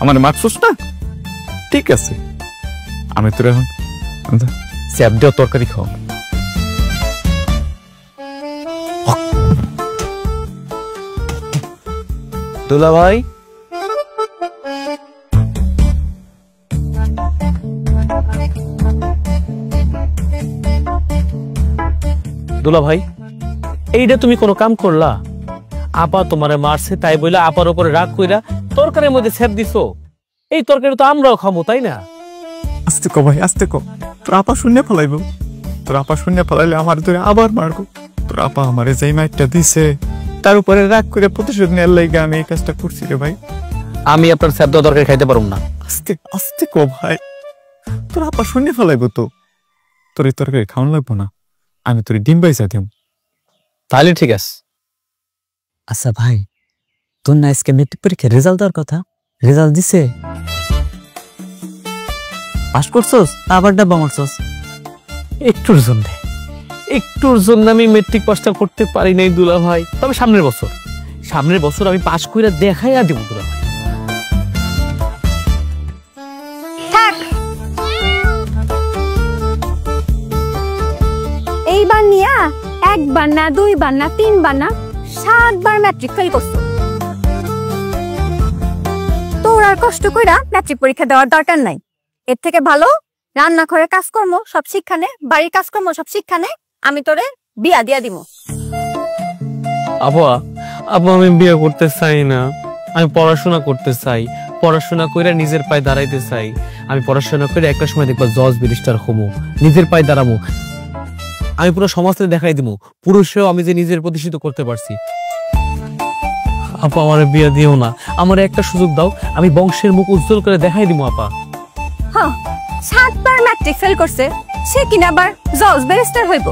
আমার মারছস না? ঠিক আছে, আমি তোর এখন স্যাপ দেওয়া তরকারি খাও। দুলা ভাই, দুলা ভাই, এইটা তুমি কোনো কাম করলা? আপা তোমারে মারছে তাই বইলা আপার উপরে রাগ কইরা তরকারির মধ্যে ছেদ দিছো। এই তরকারি তো আমরাও খাবো, তাই না? আস্তে কো ভাই, আস্তে কো। তোর আপা শূন্য ফেলাইব, তোর আপা শূন্য ফেলাইলে আমার তোরে আবার মারবো। তোর আপা আমারে যেই মাইটটা দিছে তার উপরে রাগ করে প্রতিশোধ নেওয়ার লাগে আমি এই কাজটা করছি রে ভাই। আমি আপনার ছেদ দেওয়া তরকারি খাইতে পারুম না। আস্তে আস্তে কো ভাই, তোর আপা শূন্য ফেলাইব তো। তোর এই তরকারি খাওয়ান লাগবো না, আমি তোর ডিম বাইসা দিম। তাহলে ঠিক আছে। আচ্ছা ভাই, তোর না আজকে মেট্রিক পরীক্ষার রেজাল্ট দেওয়ার কথা, রেজাল্ট দিছে? পাস করছস আবার ডাব্বা মারছস? একটুর জন্য আমি মেট্রিক পাসটা করতে পারি নাই দুলা ভাই। তবে সামনের বছর আমি পাস কইরা দেখাইয়া দিব দুলা ভাই। থাক, এইবার নিয়া একবার না, দুইবার না, তিনবার না, 7 বার ম্যাট্রিক ফেল করছো। তোর আর কষ্ট কইরা ম্যাট্রিক পরীক্ষা দেওয়ার দরকার নাই। এর থেকে ভালো রান্নাঘরের কাজকর্ম সব শিক্ষা নে, বাড়ির কাজকর্ম সব শিক্ষা নে, আমি তোরে বিয়া দিয়া দিব। আপা আমি বিয়ে করতে চাই না, আমি পড়াশোনা করতে চাই। পড়াশোনা কইরা নিজের পায়ে দাঁড়াইতে চাই। আমি পড়াশোনা করে একটা সময় দেখবা জজ ব্যারিস্টার হমু, নিজের পায়ে দাঁড়ামু। আমি পুরো সমাজকে দেখাই দিব পুরুষেও আমি যে নিজের প্রতিষ্ঠিত করতে পারছি। আপা আমার বিয়ে দিও না, আমার একটা সুযোগ দাও, আমি বংশের মুখ উজ্জ্বল করে দেখাই দিব। আপা হ্যাঁ, 7 বার ম্যাট্রিক ফেল করছে, সে কিনা আবার জজ ব্যারিস্টার হইব?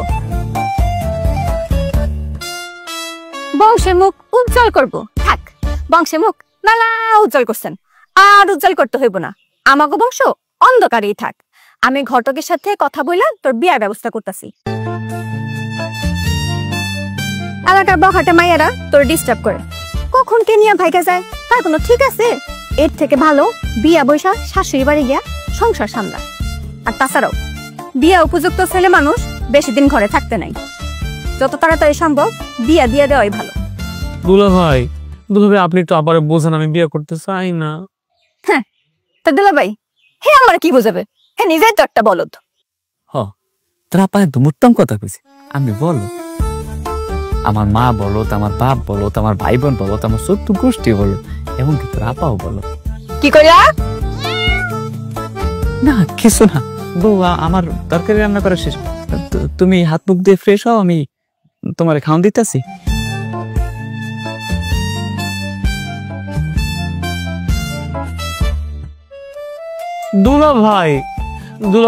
বংশের মুখ উজ্জ্বল করব? থাক, বংশের মুখ মেলা উজ্জ্বল করছেন, আর উজ্জ্বল করতে হইব না। আমাকে বংশ অন্ধকারেই থাক। আমি ঘটকের সাথে কথা বললাম, তোর বিয়ার ব্যবস্থা করতেছি। এলাকার বখাটে মাইয়ারা তোর ডিস্টার্ব করে, কখন কে নিয়ে ভাইগা যায় তার কোনো ঠিক আছে? এর থেকে ভালো বিয়া বৈশা শাশুড়ি বাড়ি গিয়া সংসার সামলা। আর তাছাড়াও বিয়া উপযুক্ত ছেলে মানুষ বেশি দিন ঘরে থাকতে নাই, যত তাড়াতাড়ি সম্ভব বিয়া দিয়ে দেওয়াই ভালো। দুলা ভাই আপনি একটু আবার বোঝান, আমি বিয়ে করতে চাই না। হ্যাঁ, তা দুলা ভাই হে আমার কি বোঝাবে? হ্যাঁ, নিজেই তো একটা বলদ। তোরা পায়ে তো উত্তম কথা কইছি। আমি বলো, আমার মা বলো, আমার বাপ বলো, আমার ভাই বোন বলো, আমার চোদ্দ গোষ্ঠী বলো, এমনকি তোর আপাও বলো। কি কইলা? না কিছু না বউ, আমার তরকারি রান্না করা শেষ। তুমি হাত মুখ দিয়ে ফ্রেশ হও, আমি তোমার খাওয়ান দিতেছি। দুলা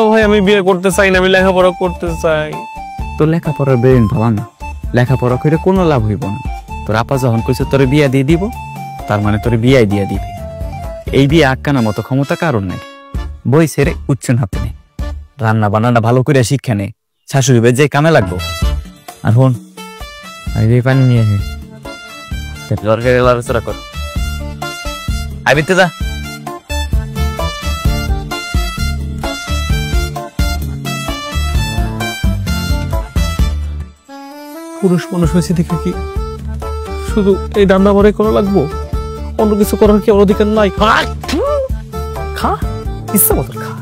ভাই আমি বিয়ে করতে চাই না, আমি লেখাপড়া করতে চাই। তোর লেখাপড়ার ব্রেন ভালো না, লেখাপড়া করে কোনো লাভ হইব না। তোর আপা যখন কইছে তোরে বিয়া দিয়ে দিব, তার মানে তোরে বিয়াই দিয়া দিবি। এই বিয়ে আটকানোর মতো ক্ষমতা কারণ নাই। বই ছেড়ে উচ্চন হাতে নেই, রান্না বান্না ভালো করে শিক্ষা নেই, শাশুড়ি ভাই যে কামে লাগবো। আর হন, পানি নিয়ে লড়াচড়া কর, আইবিতে যা। পুরুষ মানুষ হয়েছে দেখে কি শুধু এই রান্না বাড়ি করা লাগবো? অন্য কিছু করার কি আমার অধিকার নাই? খা, ইচ্ছা মতো খা।